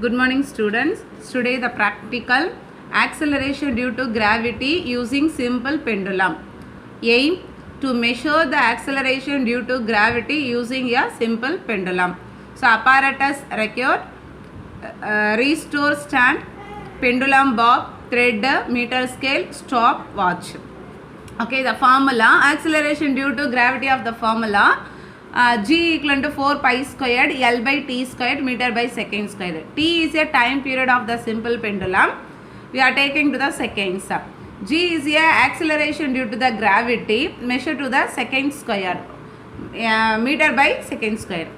Good morning students. Today the practical acceleration due to gravity using simple pendulum. Aim to measure the acceleration due to gravity using a simple pendulum. So apparatus record, restore stand, pendulum bob, thread, meter scale, stop watch. Okay, the formula acceleration due to gravity of the formula g equal to 4 pi squared L by t squared meter by second squared. T is a time period of the simple pendulum. We are taking to the seconds. G is a acceleration due to the gravity measured to the second square meter by second square.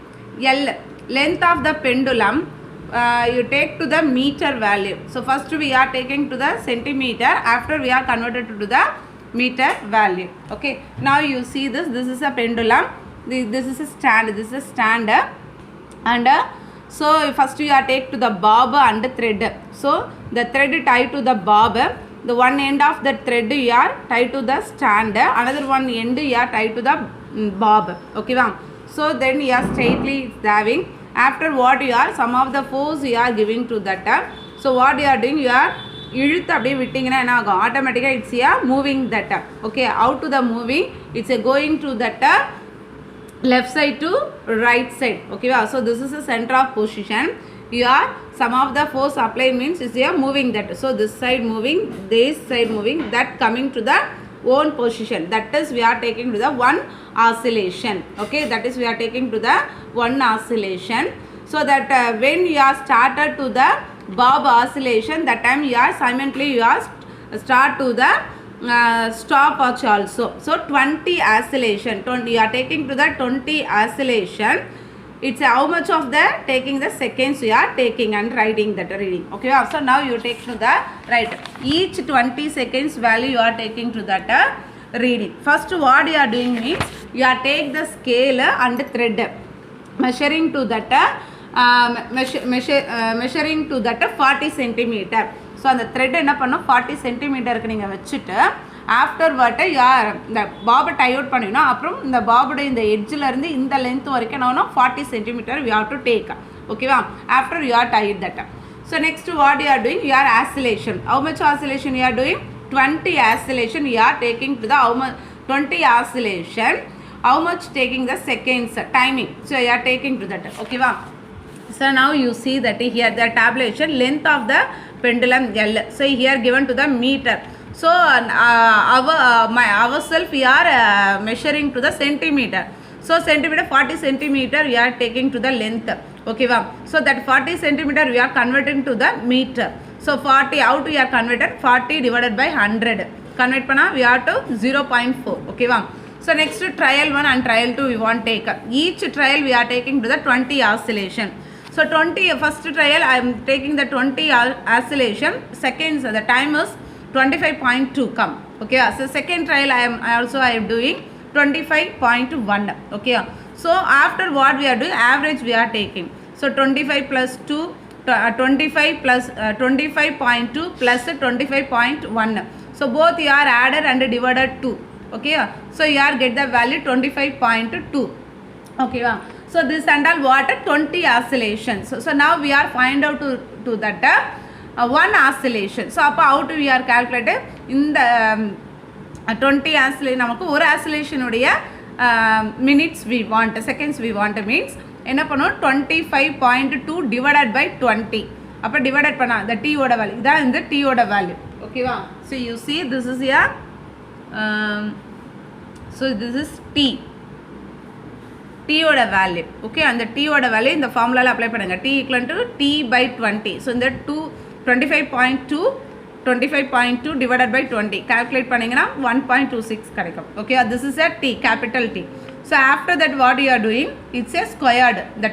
L length of the pendulum you take to the meter value. So first we are taking to the centimeter, after we are converted to the meter value. Okay, now you see this is a pendulum, this is a stand, and so first you are take to the bob and thread. So the thread tied to the bob, the one end of the thread you are tied to the stand, another one end you are tied to the bob. Okay, so then you are straightly having, after what you are, some of the force you are giving to that. So what you are doing, you are இழுத்து அப்படியே விட்டிங்கன்னா என்ன ஆகும், ஆட்டோமேட்டிக்காக it's a moving that. Okay, out to the moving, it's A going to that left side to right side. Okay, so this is a center of position. You are some of the force applied means is a moving that. So this side moving, this side moving, that coming to the own position. That is we are taking to the one oscillation. Okay, that is we are taking to the one oscillation. So that when you are started to the bob oscillation, that time you are simultaneously you are start to the stopwatch also. So 20 oscillation, you are taking to the 20 oscillation. It's how much of the taking the seconds you are taking and writing that reading. Okay, so now you take to the right, each 20 seconds value you are taking to that reading. First what you are doing means you are take the scale and thread, measuring to that measuring to that 40 centimeter. So அந்த thread என்ன பண்ணோம், 40 சென்டிமீட்டருக்கு நீங்கள் வச்சுட்டு after வாட்டை யார் இந்த பாபை tie out பண்ணிடணும். அப்புறம் இந்த பாபோட இந்த எட்ஜிலேருந்து இந்த லென்த் வரைக்கும் என்ன 40 centimetre you have to take. ஓகேவா, after you are tied that. So next what you are doing, you are oscillation. How much oscillation you are doing, 20 oscillation you are taking to the 20 oscillation. How much taking the seconds timing, so you are taking to that. ஓகேவா, so now you see that here the tabulation length of the pendulum L. So here given to the meter. So ourself we are measuring to the centimeter. So centimeter 40 centimeter we are taking to the length. Okay, so that 40 centimeter we are converting to the meter. So 40 out we are converted, 40 divided by 100 convert panna we are to 0.4. Okay, so next trial 1 and trial 2 we want take. Each trial we are taking to the 20 oscillation. So 20 first trial I am taking the 20 oscillation seconds, the time is 25.2 come. Okay, so second trial I am doing 25.1. Okay, so after what we are doing, average we are taking. So 25 plus 2 25 plus 25.2 plus 25.1. So both you are added and divided 2. Okay, so you are get the value 25.2. Okay, so this and all what 20 oscillations. So now we are find out to that one oscillation. So how to we are calculated in the 20 oscillation, நமக்கு ஒரு oscillation உடைய minutes we want, seconds we want means என்ன பண்ணும் 25.2 divided by 20. அப்போ divided பண்ணா the t ஓட value, இதான் இந்த t ஓட வேல்யூ. ஓகேவா, so you see this is a so this is t ஓட வேல்யூ. ஓகே, அந்த t ஓட வேல்யூ இந்த ஃபார்முலாவில் அப்ளை பண்ணுங்கள். t equal to t by 20. So இந்த 25.2 divided by 20 calculate பண்ணிங்கன்னா 1.26 கிடைக்கும். Okay, this is a t, capital T. So after that what you are doing, it's a squared, the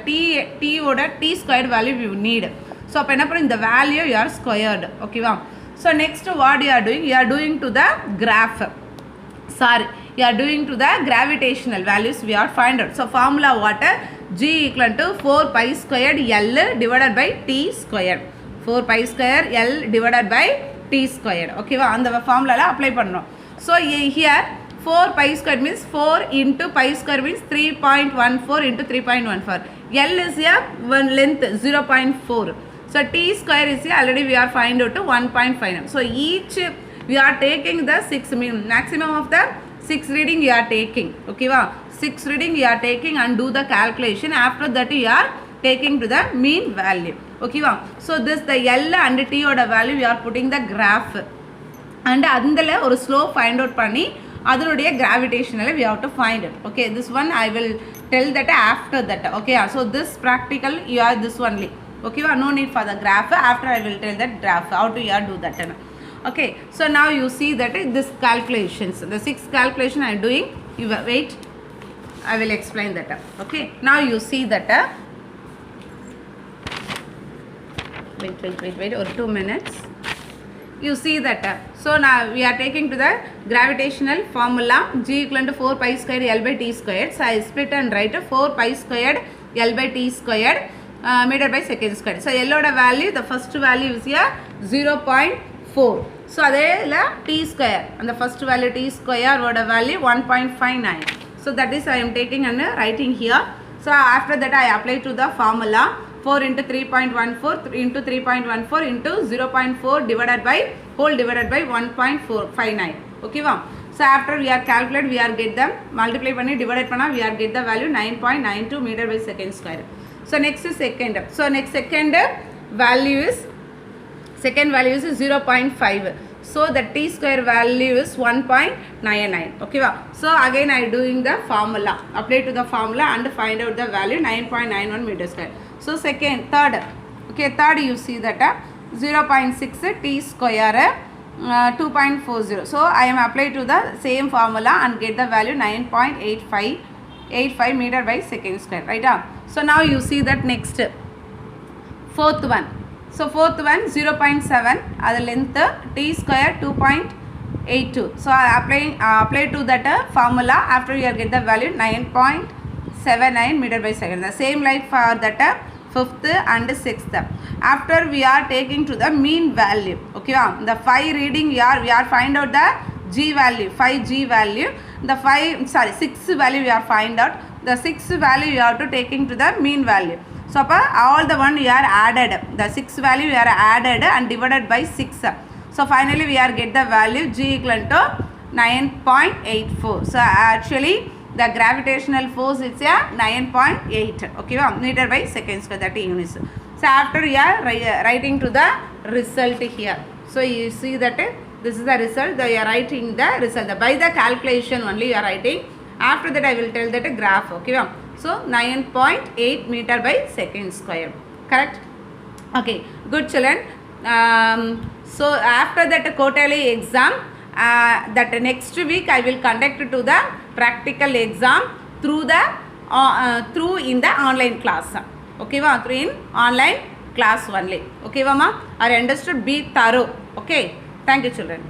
t ஓட t squared value you need. So அப்போ என்ன பண்ணும், இந்த value you are squared. ஓகேவா, so next what you are doing, you are doing to the graph. Sorry, you are doing to the gravitational values we are find out. So formula what, g equal to 4 pi squared L divided by t squared. 4 pi square L divided by t squared. Okay, அந்த formula apply பண்ணோம். So here 4 pi square means 4 into pi square means 3.14 into 3.14. L is a one length 0.4. So T square is already we are find out to 1.59. So each we are taking the 6 maximum of the 6 reading you are taking. Okay, wow. 6 reading you are taking and do the calculation. After that you are taking to the mean value. Okay, wow. So this the L and T oda value we are putting the graph. And andala or slope find out panni aduluடைய gravitational we have to find it. Okay, this one I will tell that after that. Okay, so this practical you are this only. Okay, no need for the graph. After I will tell that graph how to you do that. Okay, so now you see that this calculations, the 6 calculation I am doing. You wait, I will explain that. Okay, now you see that. Wait or 2 minutes. You see that. So now we are taking to the gravitational formula G equal to 4 pi squared L by T squared. So I split and write 4 pi squared L by T squared meter by second squared. So L oda value, the first value is here 0.4. So adela T square and the first value T square oda value 1.59. So that is I am taking and writing here. So after that I apply to the formula 4 into 3.14 into 3.14 into 0.4 divided by whole divided by 1.459. Okay, wow. So after we are calculate, we are get them multiply panni divided panna we are get the value 9.92 meter by second square. So next is second. So next second value is 0.5. So the T square value is 1.99. Okay, wow. So again I doing the formula, apply to the formula and find out the value 9.91 meter square. So third, okay, third you see that 0.6 T square 2.40. So I am apply to the same formula and get the value 9.85 meter by second square, right? So now you see that next fourth one. So fourth one 0.7 other length T square 2.82. So I apply to that formula. After you get the value 9.79 meter by second. The same like for that fifth and sixth. After we are taking to the mean value. Okay, the 5 reading we are find out the G value, 5G value. The 6 value we are find out. The 6 value you have to taking to the mean value. So all the one we are added. The 6 value we are added and divided by 6. So finally we are get the value G equal to 9.84. So actually the gravitational force is 9.8. Okay, meter by second square, that units. So after you are writing to the result here. So you see that this is the result. You are writing the result by the calculation only you are writing. After that I will tell that a graph. Okay, so 9.8 meter by second square. Correct? Okay, good children. So after that quarterly exam, that next week I will conduct to the practical exam through in the online class. Okay, through in online class only. Okay, mama, are understood? Be thorough. Okay, thank you children.